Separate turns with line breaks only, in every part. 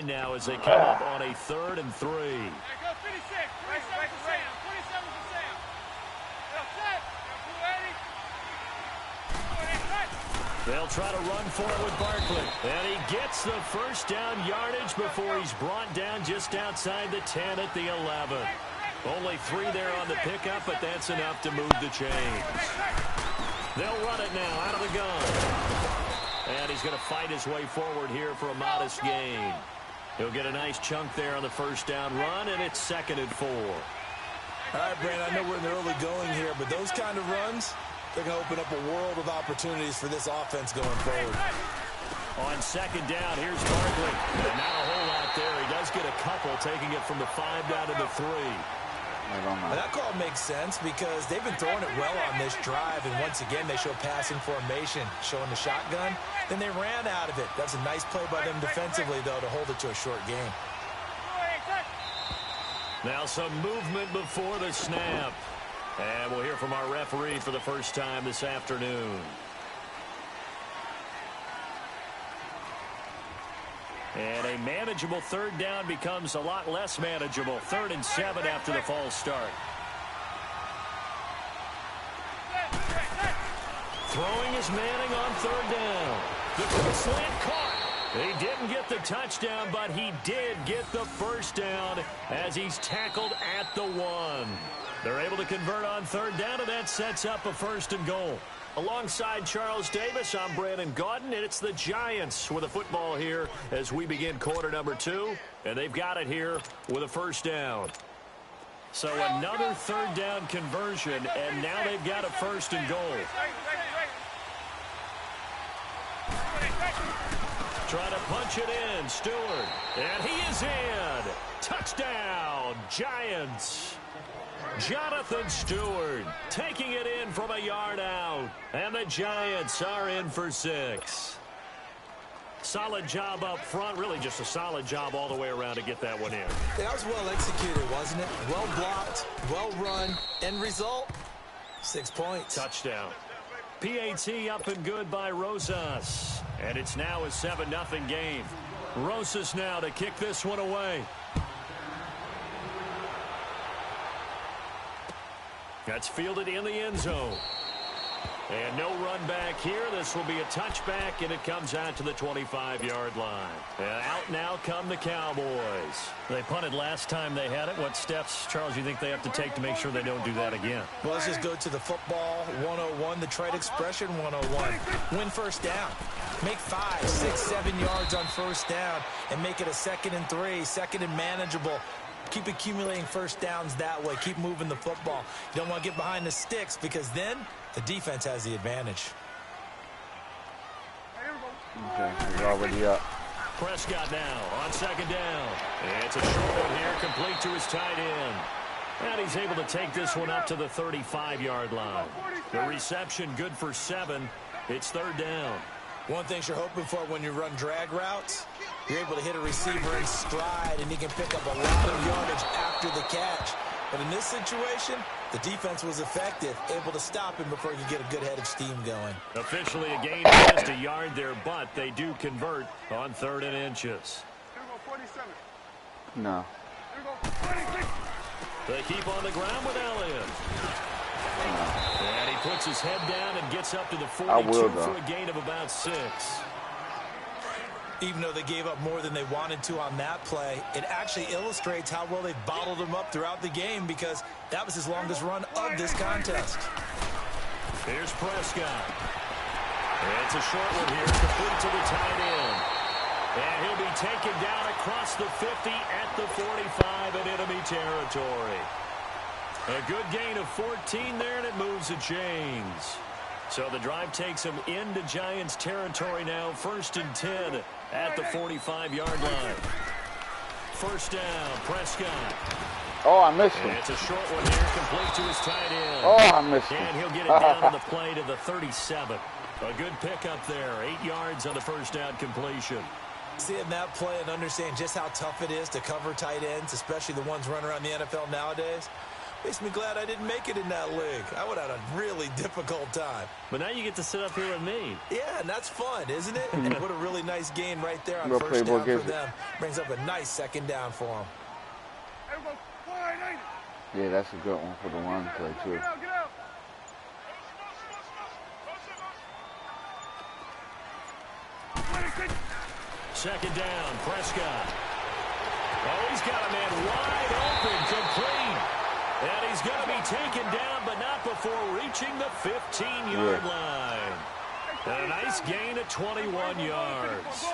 Now as they come up on a 3rd and 3. They'll try to run for it with Barkley. And he gets the first down yardage before he's brought down just outside the 10 at the 11. Only 3 there on the pickup, but that's enough to move the chains. They'll run it now out of the gun. And he's going to fight his way forward here for a modest gain. He'll get a nice chunk there on the first down run, and it's 2nd and 4.
All right, Brandon, I know we're in the early going here, but those kind of runs, they're going to open up a world of opportunities for this offense going forward.
On 2nd down, here's Barkley. But not a whole lot there. He does get a couple, taking it from the 5 down to the 3.
And that call makes sense because they've been throwing it well on this drive, and once again they show passing formation, showing the shotgun. Then they ran out of it. That's a nice play by them defensively, though, to hold it to a short game.
Now some movement before the snap. And we'll hear from our referee for the first time this afternoon. And a manageable 3rd down becomes a lot less manageable. 3rd and 7 after the false start. Throwing is Manning on 3rd down. The quick slant caught. He didn't get the touchdown, but he did get the first down as he's tackled at the 1. They're able to convert on 3rd down, and that sets up a 1st and goal. Alongside Charles Davis, I'm Brandon Gaudin, and it's the Giants with a football here as we begin quarter number 2. And they've got it here with a 1st down. So another 3rd down conversion, and now they've got a 1st and goal. Trying to punch it in, Stewart. And he is in. Touchdown, Giants. Jonathan Stewart taking it in from a yard out. And the Giants are in for 6. Solid job up front. Really just a solid job all the way around to get that one in.
Yeah, that was well executed, wasn't it? Well blocked, well run. End result, 6 points.
Touchdown. PAT up and good by Rosas. And it's now a 7-0 game. Rosas now to kick this one away. That's fielded in the end zone. And no run back here. This will be a touchback, and it comes out to the 25-yard line. And out now come the Cowboys. They punted last time they had it. What steps, Charles, you think they have to take to make sure they don't do that again?
Well, let's just go to the football 101, the trade expression 101. Win 1st down. Make 5, 6, 7 yards on 1st down and make it a 2nd and 3, 2nd and manageable. Keep accumulating 1st downs that way. Keep moving the football. You don't want to get behind the sticks because then the defense has the advantage.
Okay, he's already up.
Prescott now on 2nd down. It's a short one here, complete to his tight end. And he's able to take this one up to the 35-yard line. The reception good for 7. It's 3rd down.
One thing you're hoping for when you run drag routes, you're able to hit a receiver in stride, and he can pick up a lot of yardage after the catch. But in this situation, the defense was effective, able to stop him before he could get a good head of steam going.
Officially a gain of just a yard there, but they do convert on 3rd and inches.
No.
They keep on the ground with Elliott. And he puts his head down and gets up to the 42 for a gain of about 6.
Even though they gave up more than they wanted to on that play, it actually illustrates how well they bottled him up throughout the game because that was his longest run of this contest.
Here's Prescott. It's a short one here, complete to the tight end. And he'll be taken down across the 50 at the 45 in enemy territory. A good gain of 14 there, and it moves the chains. So the drive takes him into Giants territory now. 1st and 10 at the 45-yard line. 1st down, Prescott.
Oh, I missed him.
And it's a short one here, complete to his tight end.
Oh, I missed him.
And he'll get it down on the play to the 37. A good pickup there. 8 yards on the 1st down completion.
Seeing that play and understand just how tough it is to cover tight ends, especially the ones running around the NFL nowadays. Makes me glad I didn't make it in that league. I would have had a really difficult time.
But now you get to sit up here with me.
Yeah, and that's fun, isn't it? And what a really nice gain right there on
Go
first down for
Playboy
them. Brings up a nice second down for them.
Yeah, that's a good one for the run play, too.
Second down, Prescott. Oh, he's got a man wide open, complete. And he's going to be taken down, but not before reaching the 15-yard line. And a nice gain of 21 yards.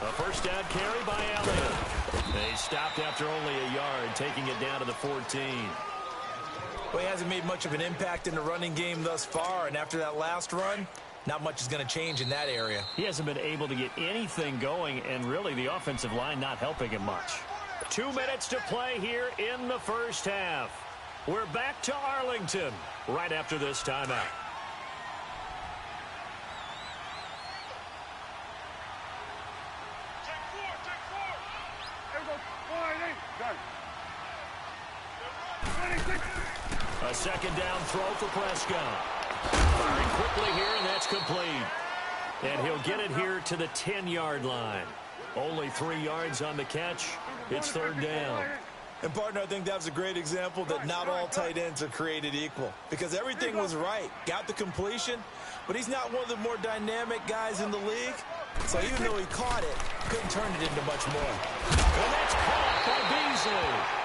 A first down carry by Elliott. They stopped after only a yard, taking it down to the 14.
Well, he hasn't made much of an impact in the running game thus far, and after that last run, not much is going to change in that area.
He hasn't been able to get anything going, and really the offensive line not helping him much. 2 minutes to play here in the first half. We're back to Arlington right after this timeout. A second down throw for Prescott. Firing quickly here, and that's complete. And he'll get it here to the 10-yard line. Only 3 yards on the catch. It's third down.
And, partner, I think that was a great example that not all tight ends are created equal. Because everything was right. Got the completion, but he's not one of the more dynamic guys in the league. So even though he caught it, couldn't turn it into much more.
And that's caught by Beasley.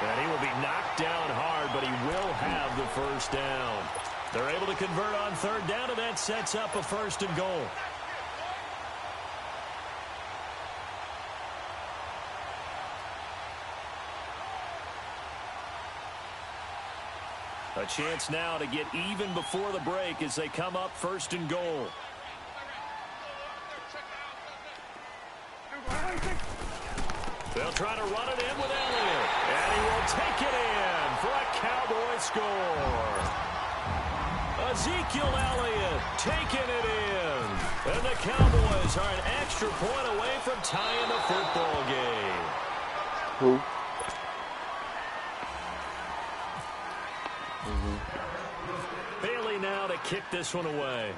And he will be knocked down hard, but he will have the first down. They're able to convert on third down, and that sets up a first and goal. A chance now to get even before the break as they come up first and goal. They'll try to run it in with Elliott. And he will take it in for a Cowboy score. Ezekiel Elliott taking it in. And the Cowboys are an extra point away from tying the football game.
Who?
Bailey now to kick this one away.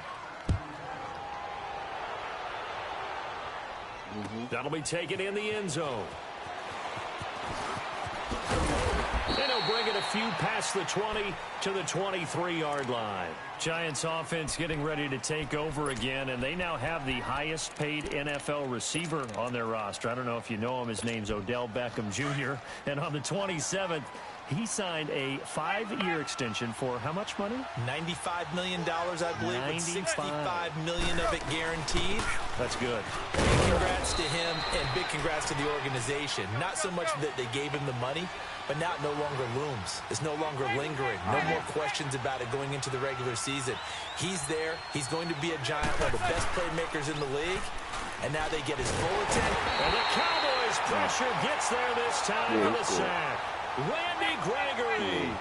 That'll be taken in the end zone. And he'll bring it a few past the 20 to the 23-yard line. Giants offense getting ready to take over again, and they now have the highest paid NFL receiver on their roster. I don't know if you know him. His name's Odell Beckham Jr. And on the 27th, he signed a 5-year extension for how much money?
$95 million, I believe, with $65 million of it guaranteed.
That's good.
Big congrats to him and big congrats to the organization. Not so much that they gave him the money, but now it no longer looms. It's no longer lingering. No more questions about it going into the regular season. He's there. He's going to be a Giant, one of the best playmakers in the league. And now they get his bulletin.
And the Cowboys pressure gets there this time for the sack. Randy Gregory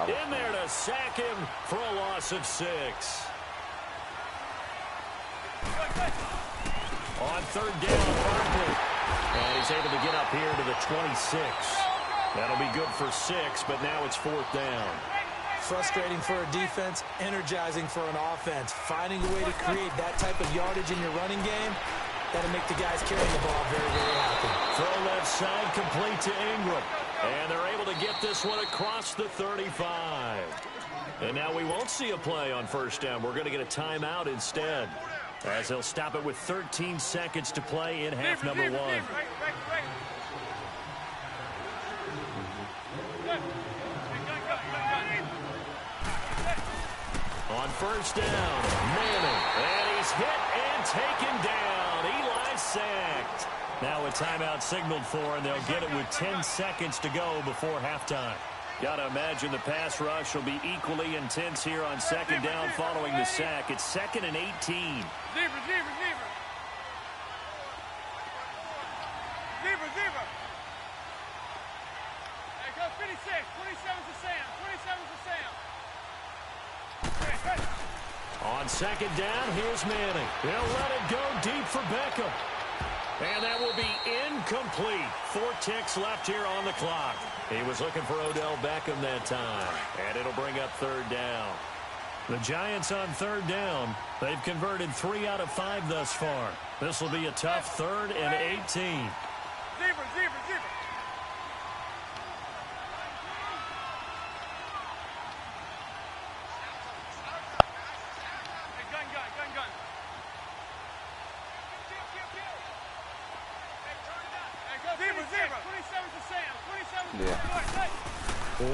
in there to sack him for a loss of 6. On third down, Barkley. And he's able to get up here to the 26. That'll be good for 6, but now it's fourth down.
Frustrating for a defense, energizing for an offense. Finding a way to create that type of yardage in your running game, that'll make the guys carrying the ball very, very happy.
Throw left side, complete to Ingram. And they're able to get this one across the 35. And now we won't see a play on first down. We're going to get a timeout instead, as they'll stop it with 13 seconds to play in half number 1. On first down, Manning. And he's hit and taken down. Eli sacked. Now a timeout signaled for, and they'll get it with 10 seconds to go before halftime. Got to imagine the pass rush will be equally intense here on second down following the sack. It's 2nd and 18. On second down, here's Manning. He'll let it go deep for Beckham. And that will be incomplete. 4 ticks left here on the clock. He was looking for Odell Beckham that time. And it'll bring up third down. The Giants on third down. They've converted 3 out of 5 thus far. This will be a tough 3rd and 18.
Zebra. Gun. Zebra. 27 to Sam. 27 to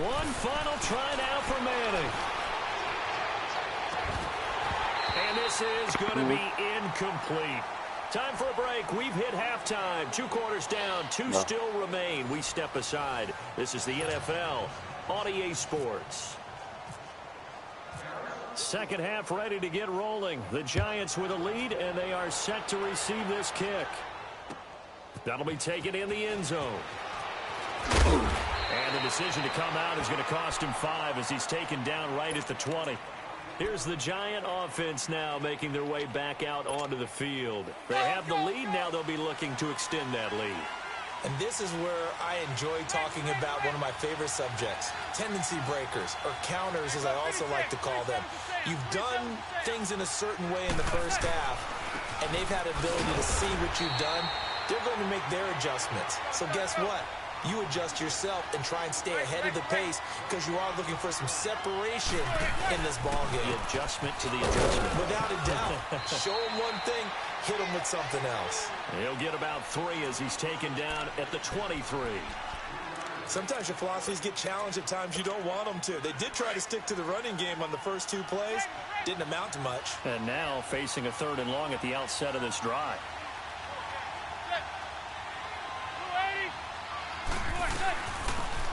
One final try now for Manning. And this is going to be incomplete. Time for a break. We've hit halftime. 2 quarters down. 2 still remain. We step aside. This is the NFL on EA Sports. Second half ready to get rolling. The Giants with a lead, and they are set to receive this kick. That'll be taken in the end zone. And the decision to come out is going to cost him 5 as he's taken down right at the 20. Here's the Giant offense now making their way back out onto the field. They have the lead. Now they'll be looking to extend that lead.
And this is where I enjoy talking about one of my favorite subjects, tendency breakers, or counters as I also like to call them. You've done things in a certain way in the first half, and they've had the ability to see what you've done. They're going to make their adjustments. So guess what? You adjust yourself and try and stay ahead of the pace because you are looking for some separation in this ball game.
The adjustment to the adjustment.
Without a doubt. Show him one thing, hit him with something else.
He'll get about 3 as he's taken down at the 23.
Sometimes your philosophies get challenged at times you don't want them to. They did try to stick to the running game on the first 2 plays. Didn't amount to much.
And now facing a 3rd and long at the outset of this drive.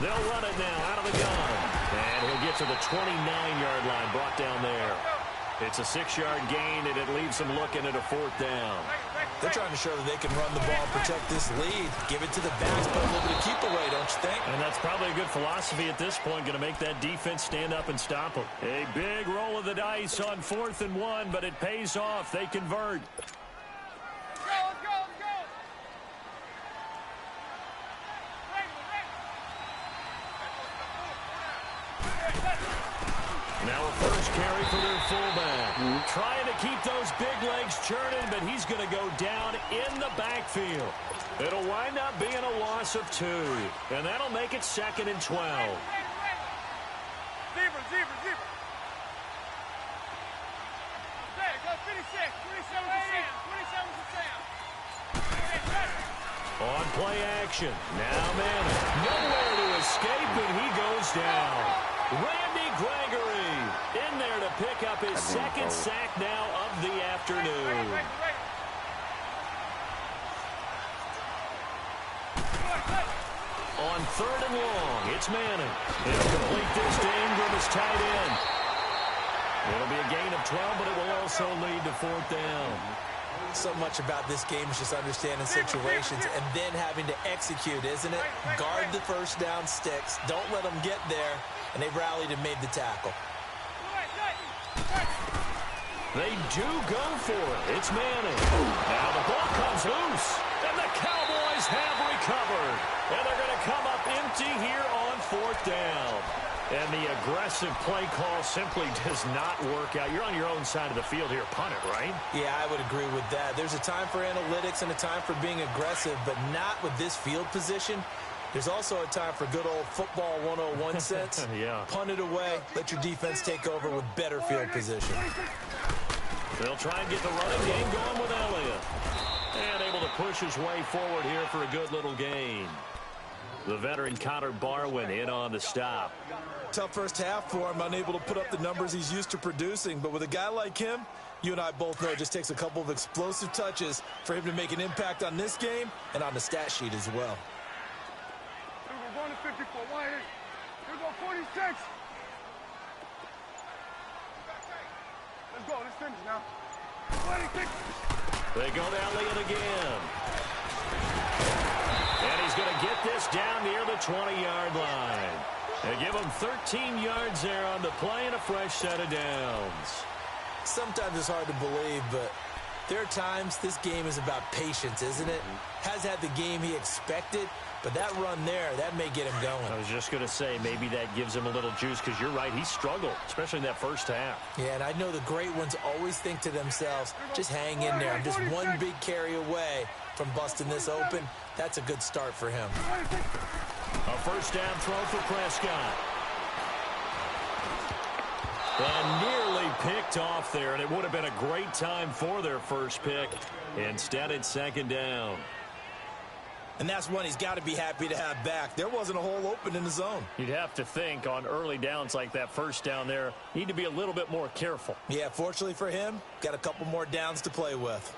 They'll run it now out of the gun. And he'll get to the 29-yard line, brought down there. It's a 6-yard gain, and it leaves them looking at a 4th down.
They're trying to show that they can run the ball, protect this lead, give it to the backs, put a little bit of keep away, don't you think?
And that's probably a good philosophy at this point, going to make that defense stand up and stop them. A big roll of the dice on 4th and 1, but it pays off. They convert.
Let's go.
Now a first carry for their fullback. Trying to keep those big legs churning, but he's going to go down in the backfield. It'll wind up being a loss of 2, and that'll make it 2nd and 12.
Zebra. Hey, go 56. 27 to Sam.
On play action. Now Manning. Nowhere to escape, and he goes down. Randy Gregory in there to pick up his 2nd sack now of the afternoon. On 3rd and long, it's Manning. He'll complete this to Ingram as tight end. It'll be a gain of 12, but it will also lead to 4th down.
So much about this game is just understanding situations and then having to execute, isn't it? Guard the first down sticks. Don't let them get there. And they rallied and made the tackle.
They do go for it. It's Manning. Now the ball comes loose. And the Cowboys have recovered. And they're going to come up empty here on 4th down. And the aggressive play call simply does not work out. You're on your own side of the field here. Punt it, right?
Yeah, I would agree with that. There's a time for analytics and a time for being aggressive, but not with this field position. There's also a time for good old football 101 sense.
Yeah.
Punt it away. Let your defense take over with better field position.
They'll try and get the running game going with Elliott. And able to push his way forward here for a good little gain. The veteran Connor Barwin in on the stop.
Tough first half for him, unable to put up the numbers he's used to producing. But with a guy like him, you and I both know it just takes a couple of explosive touches for him to make an impact on this game and on the stat sheet as well.
We're going to 54. Why? Here go 46. Let's go. Let's finish now. 26.
They go to Elliott again. And he's going to get this down near the 20-yard line. They give him 13 yards there on the play and a fresh set of downs.
sometimes it's hard to believe, but there are times this game is about patience, isn't it? Has had the game he expected, but that run there, that may get him going.
I was just going to say, maybe that gives him a little juice, because you're right, he struggled, especially in that first half.
Yeah, and I know the great ones always think to themselves, just hang in there. I'm just one big carry away from busting this open. That's a good start for him.
A first down throw for Prescott. And nearly picked off there, and it would have been a great time for their first pick. Instead, it's second down.
And that's one he's got to be happy to have back. There wasn't a hole open in the zone.
You'd have to think on early downs like that first down there, need to be a little bit more careful.
Yeah, fortunately for him, got a couple more downs to play with.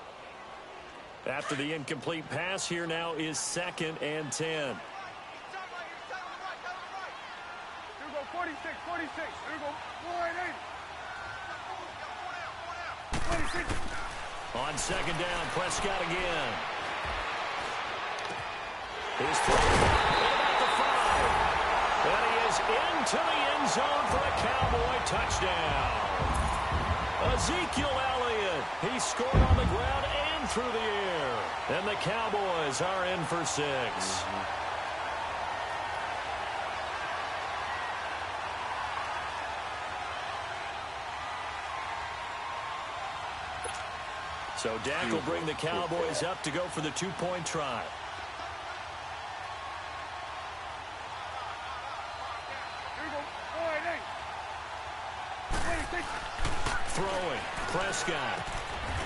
After the incomplete pass, here now is 2nd and 10.
Here we go, 46, 46. Here we go, 480. 26.
On second down, Prescott again. He's thrown about the 5. And he is into the end zone for a Cowboy touchdown. Ezekiel Elliott, he scored on the ground and through the air. And the Cowboys are in for 6. So Dak will bring the Cowboys up to go for the 2-point try. Throwing, Prescott.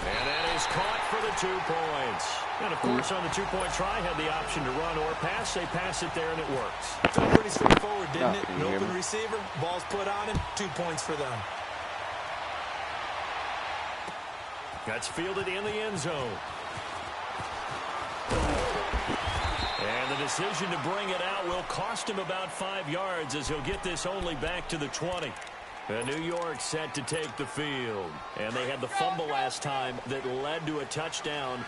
And that is caught for the 2 points. And, of course, on the 2-point try, had the option to run or pass. They pass it there, and it works.
Felt pretty straightforward, didn't it? An open receiver, ball's put on him, 2 points for them.
That's fielded in the end zone. And the decision to bring it out will cost him about 5 yards as he'll get this only back to the 20. And New York set to take the field. And they had the fumble last time that led to a touchdown.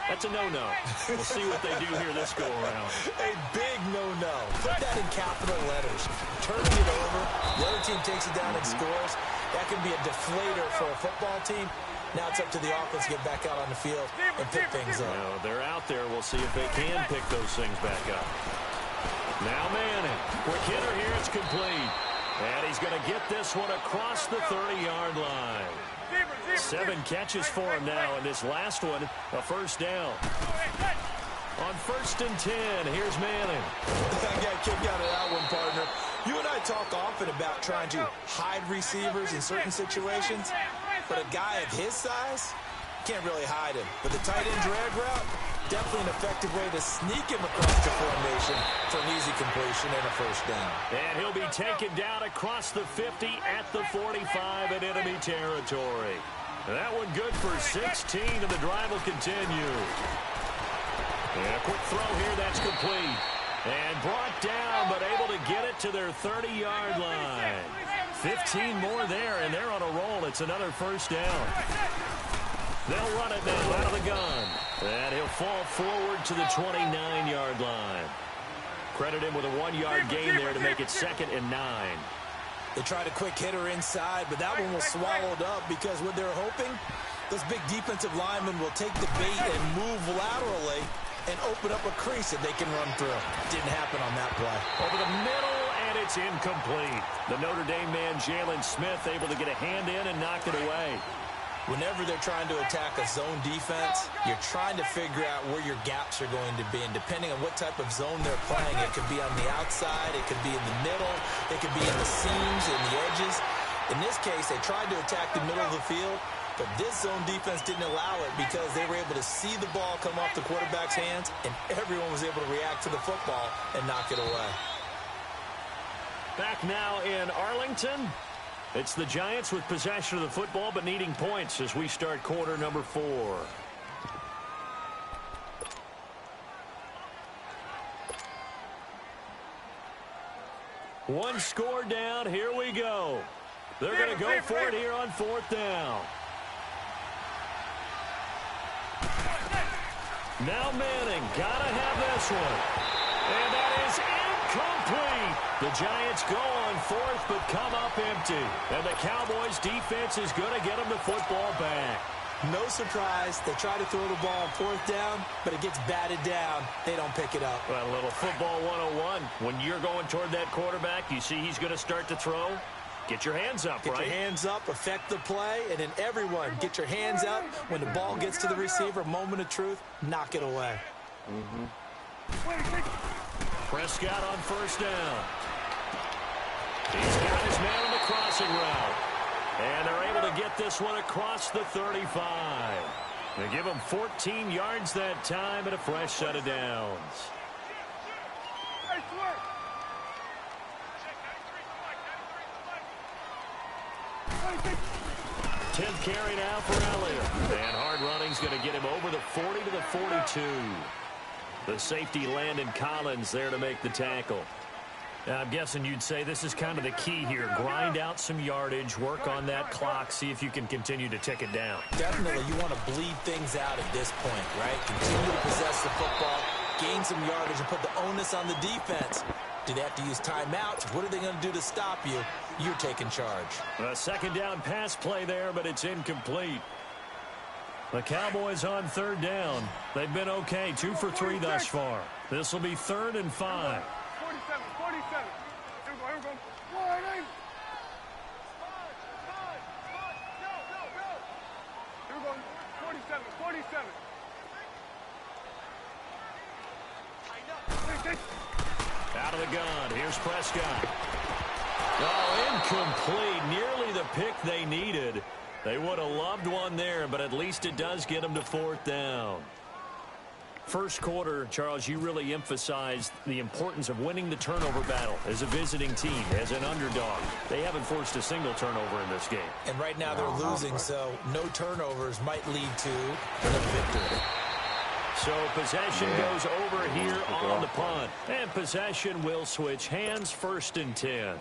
That's a no-no. We'll see what they do here this go-around.
A big no-no. Put that in capital letters. Turning it over, the other team takes it down and scores. That can be a deflator for a football team. Now it's up to the offense to get back out on the field and pick things up.
Well, they're out there. We'll see if they can pick those things back up. Now Manning. Quick hitter here. It's complete. And he's going to get this one across the 30-yard line. 7 catches for him now, and this last one, a first down. On 1st and 10, here's Manning.
I got a kick out of that one, partner. You and I talk often about trying to hide receivers in certain situations, but a guy of his size can't really hide him. But the tight end drag route, definitely an effective way to sneak him across the formation for an easy completion and a first down.
And he'll be taken down across the 50 at the 45 in enemy territory. That one good for 16, and the drive will continue. And a quick throw here, that's complete. And brought down, but able to get it to their 30-yard line. 15 more there, and they're on a roll. It's another first down. They'll run it now out of the gun. And he'll fall forward to the 29-yard line. Credit him with a 1-yard gain there to make it 2nd and 9.
They tried a quick hitter inside, but that one was swallowed up because what they're hoping, those big defensive linemen will take the bait and move laterally and open up a crease that they can run through. Didn't happen on that play.
Over the middle, and it's incomplete. The Notre Dame man, Jalen Smith, able to get a hand in and knock it away.
Whenever they're trying to attack a zone defense, you're trying to figure out where your gaps are going to be. And depending on what type of zone they're playing, it could be on the outside, it could be in the middle, it could be in the seams and the edges. In this case, they tried to attack the middle of the field, but this zone defense didn't allow it because they were able to see the ball come off the quarterback's hands, and everyone was able to react to the football and knock it away.
Back now in Arlington. It's the Giants with possession of the football, but needing points as we start quarter number 4. One score down. Here we go. They're going to go for it here on 4th down. Now Manning, got to have this one. And that is Complete. The Giants go on fourth, but come up empty. And the Cowboys' defense is going to get them the football back.
No surprise. They try to throw the ball on fourth down, but it gets batted down. They don't pick it up.
Well, a little football 101. When you're going toward that quarterback, you see he's going to start to throw. Get your hands up, right?
Get your hands up, affect the play, and then everyone get your hands up. When the ball gets to the receiver, moment of truth, knock it away.
Prescott on first down. He's got his man on the crossing route. And they're able to get this one across the 35. They give him 14 yards that time and a fresh set of downs. 10th carry now for Elliott. And hard running's going to get him over the 40 to the 42. The safety Landon Collins there to make the tackle. I'm guessing you'd say this is kind of the key here. Grind out some yardage, work on that clock, see if you can continue to tick it down.
Definitely, you want to bleed things out at this point, right? Continue to possess the football, gain some yardage, and put the onus on the defense. Do they have to use timeouts? What are they going to do to stop you? You're taking charge.
A second down pass play there, but it's incomplete. The Cowboys on third down. They've been okay, 2 for 3 thus far. This will be 3rd and 5.
47. Here we go. Warning. Here we go. 47.
Out of the gun. Here's Prescott. Oh, incomplete. Nearly the pick they needed. They would have loved one there, but at least it does get them to 4th down. First quarter, Charles, you really emphasized the importance of winning the turnover battle as a visiting team, as an underdog. They haven't forced a single turnover in this game.
And right now they're losing, so no turnovers might lead to the victory.
So possession goes over here on the punt. And possession will switch hands, 1st and 10.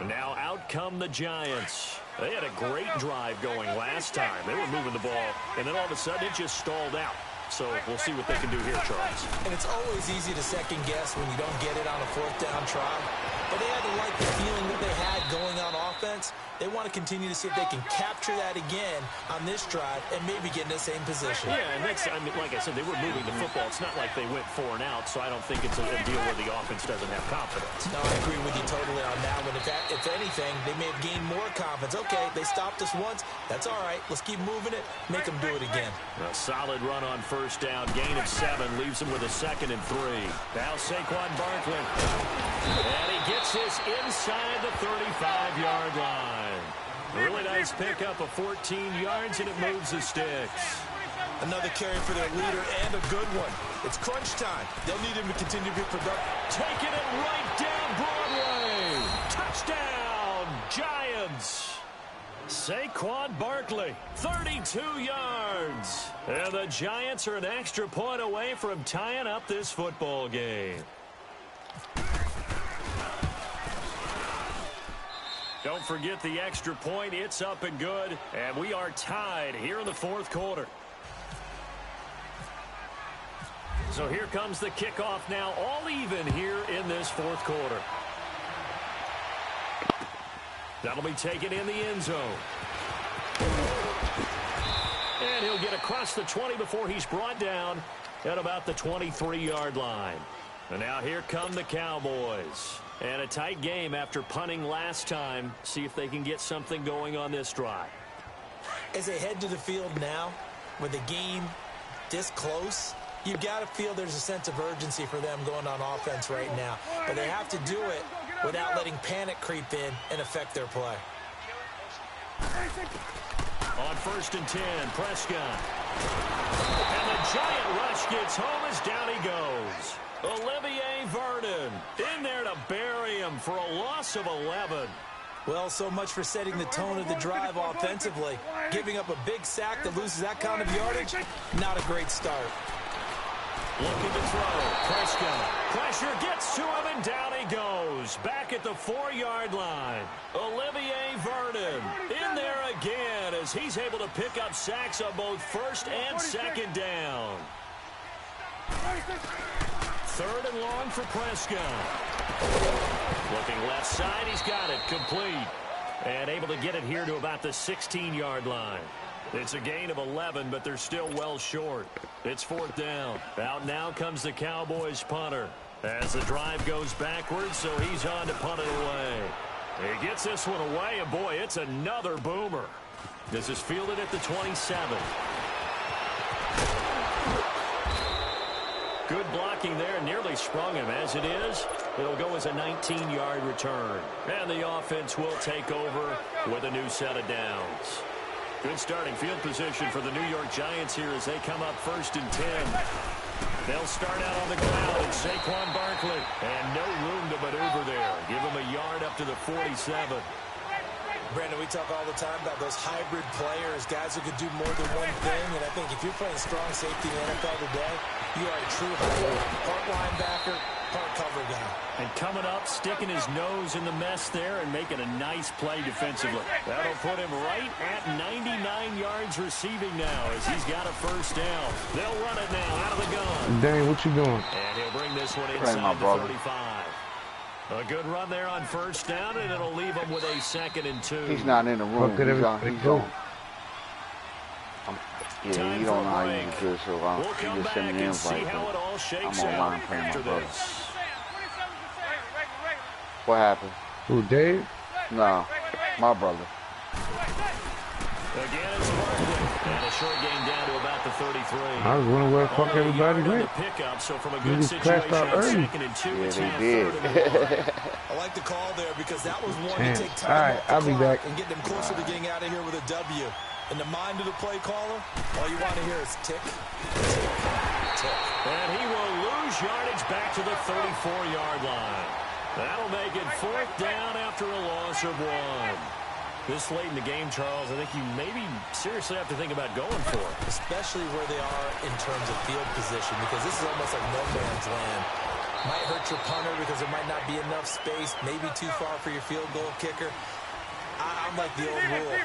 Now out come the Giants. They had a great drive going last time. They were moving the ball, and then all of a sudden it just stalled out. So we'll see what they can do here, Charles.
And it's always easy to second guess when you don't get it on a 4th down try. But they had to like the feeling that they had going on offense. They want to continue to see if they can capture that again on this drive and maybe get in the same position.
Yeah, and that's, I mean, like I said, they were moving the football. It's not like they went 4 and out, so I don't think it's a deal where the offense doesn't have confidence.
No, I agree with you totally on that one. If anything, they may have gained more confidence. Okay, they stopped us once. That's all right. Let's keep moving it. Make them do it again.
A solid run on first down. Gain of 7 leaves them with a 2nd and 3. Now Saquon Barkley. And he gets this inside the 35-yard line. Really nice pickup of 14 yards, and it moves the sticks.
Another carry for their leader and a good one. It's crunch time. They'll need him to continue to be productive.
Taking it right down Broadway. Touchdown, Giants. Saquon Barkley, 32 yards. And the Giants are an extra point away from tying up this football game. Don't forget the extra point. It's up and good. And we are tied here in the 4th quarter. So here comes the kickoff now, all even here in this 4th quarter. That'll be taken in the end zone. And he'll get across the 20 before he's brought down at about the 23-yard line. And now here come the Cowboys. And a tight game after punting last time. See if they can get something going on this drive.
As they head to the field now, with the game this close, you've got to feel there's a sense of urgency for them going on offense right now. But they have to do it without letting panic creep in and affect their play.
On 1st and 10, Prescott. And the giant rush gets home as down he goes. Olivier Vernon in there to bury him for a loss of 11.
Well, so much for setting the tone of the drive offensively. Giving up a big sack that loses that kind of yardage, not a great start.
Looking to throw. Prescott. Pressure gets to him, and down he goes. Back at the 4-yard line. Olivier Vernon in there again as he's able to pick up sacks on both 1st and 2nd down. 3rd and long for Prescott. Looking left side, he's got it complete. And able to get it here to about the 16-yard line. It's a gain of 11, but they're still well short. It's 4th down. Out now comes the Cowboys punter. As the drive goes backwards, so he's on to punt it away. He gets this one away, and boy, it's another boomer. This is fielded at the 27. Good blocking there, nearly sprung him. As it is, it'll go as a 19-yard return. And the offense will take over with a new set of downs. Good starting field position for the New York Giants here as they come up 1st and 10. They'll start out on the ground, and Saquon Barkley. And no room to maneuver there. Give him a yard up to the 47.
Brandon, we talk all the time about those hybrid players, guys who could do more than one thing. And I think if you're playing strong safety in the NFL today, you are a true hybrid. Part linebacker, part cover guy.
And coming up, sticking his nose in the mess there and making a nice play defensively. That'll put him right at 99 yards receiving now as he's got a 1st down. They'll run it now out of the gun.
Dang, what you doing?
And he'll bring this one inside the 35. A good run there on 1st down, and it'll leave him with a 2nd and 2.
He's not in the room.
He's on.
Yeah, you don't know how you can do it, so
We'll come back and see how it all shakes out after this.
What happened?
Who, Dave?
No, my brother.
Again, it's Barkley. And a short gain down to about the 33.
I was wondering where the fuck everybody went.
Pickup, so from a good
just crashed out early.
2nd and 2,
Yeah,
it's
they
now
did.
3rd and 1.
I like the call there because that was one
Damn.
to take time
All right,
off the
I'll be
clock
back.
and get them closer to getting out of here with a W. In the mind of the play caller, all you want to hear is tick, tick, tick.
And he will lose yardage back to the 34-yard line. That'll make it 4th down after a loss of 1. This late in the game, Charles, I think you maybe seriously have to think about going for it.
Especially where they are in terms of field position, because this is almost like no man's land. Might hurt your punter because there might not be enough space, maybe too far for your field goal kicker. I'm like the old rule.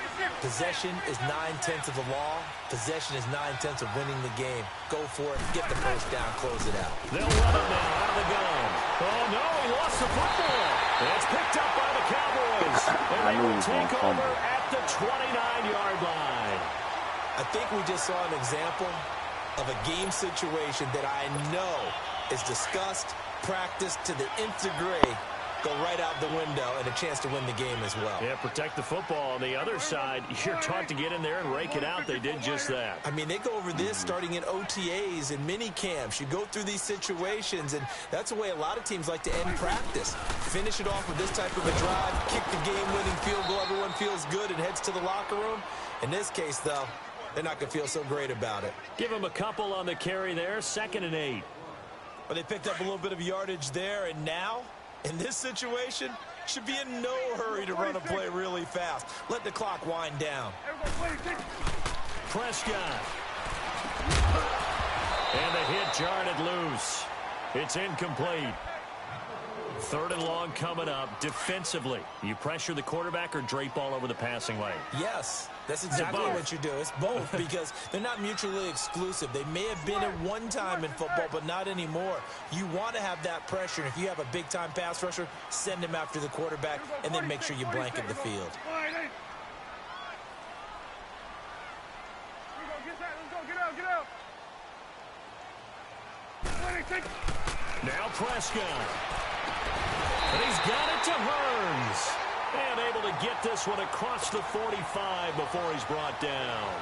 Possession is 9/10 of the law. Possession is 9/10 of winning the game. Go for it. Get the 1st down. Close it out.
They'll run it now out of the gun. Oh, no, he lost the football. And it's picked up by the Cowboys. And they will take over at the 29-yard line.
I think we just saw an example of a game situation that I know is discussed, practiced to the nth degree, go right out the window, and a chance to win the game as well.
Yeah, protect the football. On the other side, you're taught to get in there and rake it out. They did just that.
I mean, they go over this starting in OTAs and mini camps. You go through these situations, and that's the way a lot of teams like to end practice. Finish it off with this type of a drive, kick the game-winning field goal. Everyone feels good and heads to the locker room. In this case, though, they're not going to feel so great about it.
Give them a couple on the carry there, 2nd and 8.
But they picked up a little bit of yardage there, and now, in this situation, should be in no hurry to run a play really fast. Let the clock wind down.
Prescott. And the hit jarred it loose. It's incomplete. 3rd and long coming up. Defensively, you pressure the quarterback or drape all over the passing lane?
Yes, that's exactly what you do. It's both because they're not mutually exclusive. They may have been at one time in football, but not anymore. You want to have that pressure. And if you have a big-time pass rusher, send him after the quarterback and then make sure you blanket the field.
Now Prescott. And he's got it to Hearns. And able to get this one across the 45 before he's brought down.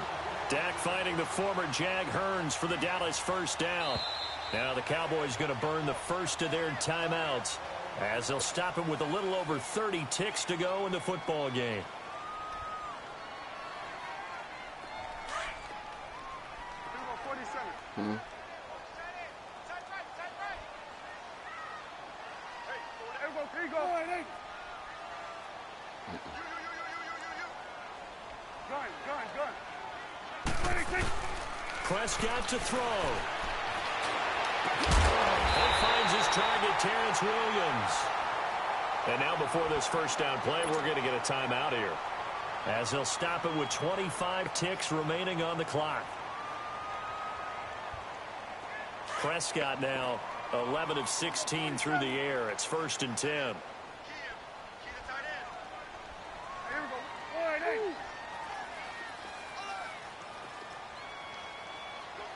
Dak finding the former Jag Hearns for the Dallas 1st down. Now the Cowboys going to burn the first of their timeouts as they'll stop him with a little over 30 ticks to go in the football game. Prescott to throw. And finds his target, Terrence Williams. And now before this 1st down play, we're going to get a timeout here, as they'll stop it with 25 ticks remaining on the clock. Prescott now 11 of 16 through the air. It's 1st and 10.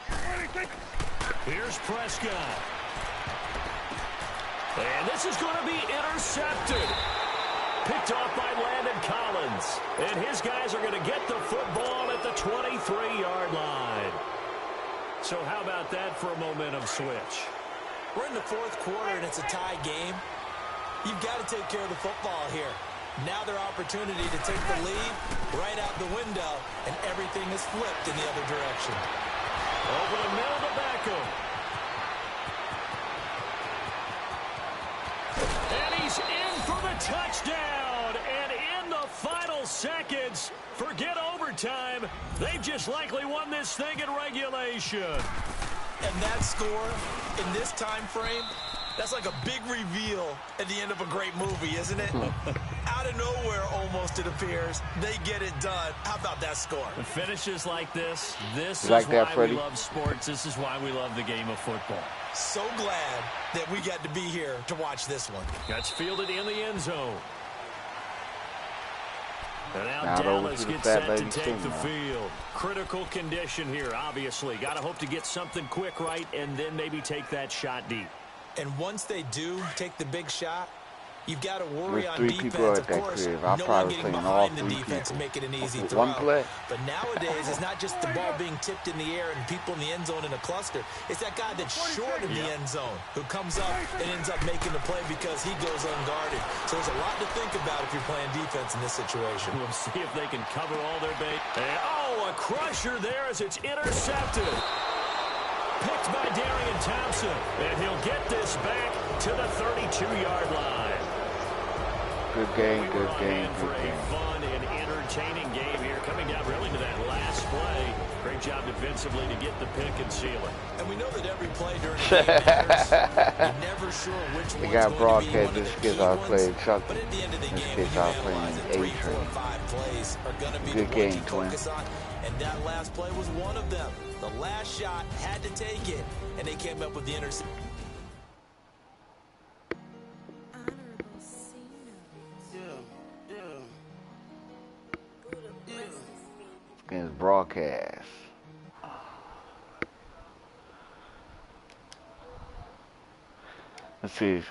Here we go.
Here's Prescott. And this is going to be intercepted. Picked off by Landon Collins. And his guys are going to get the football at the 23-yard line. So how about that for a momentum switch?
We're in the 4th quarter, and it's a tie game. You've got to take care of the football here. Now their opportunity to take the lead right out the window, and everything is flipped in the other direction.
Over the middle to Beckham. And he's in for the touchdown. And in the final seconds, forget overtime. They've just likely won this thing in regulation.
And that score in this time frame, that's like a big reveal at the end of a great movie, isn't it? Out of nowhere, almost, it appears, they get it done. How about that score?
The finishes like this is
like that,
why
Freddie?
we love sports. This is why we love the game of football.
So glad that we got to be here to watch this one.
That's fielded in the end zone. And now
Now
Dallas
over to the
gets
fat
set to
lady
take
team
the
now.
field. Critical condition here, obviously. Got to hope to get something quick right and then maybe take that shot deep.
And once they do take the big shot, you've got to worry
There's
on
3
defense.
people at
Of
that
course,
crib. I'll
no one
probably
getting
clean all
behind the
3
defense and
people.
make it an easy
With
throw.
one play.
But nowadays, it's not just the ball being tipped in the air and people in the end zone in a cluster. It's that guy that's short in the end zone who comes up and ends up making the play because he goes unguarded. So there's a lot to think about if you're playing defense in this situation.
We'll see if they can cover all their bait. And, a crusher there as it's intercepted. Picked by Darian Thompson. And he'll get this back to the 32-yard line.
Good game, good game,
For
good
a
game.
fun and entertaining game here. Coming down really to that last play. Great job defensively to get the pick and seal it.
And we know that every play during the game matters. You're never sure which
They
one's
got
going to be
broadcast
one of
this
the
kids
key
out
ones.
playing Chucky.
But at the end of the
This
game,
kids
when you
out
analyze it,
playing
3, 4,
A-Train.
5 plays are going to be
Good
the
game,
ones you
twin.
focus on. And that last play was one of them. The last shot had to take it, and they came up with the interception.
Against broadcast. Let's see.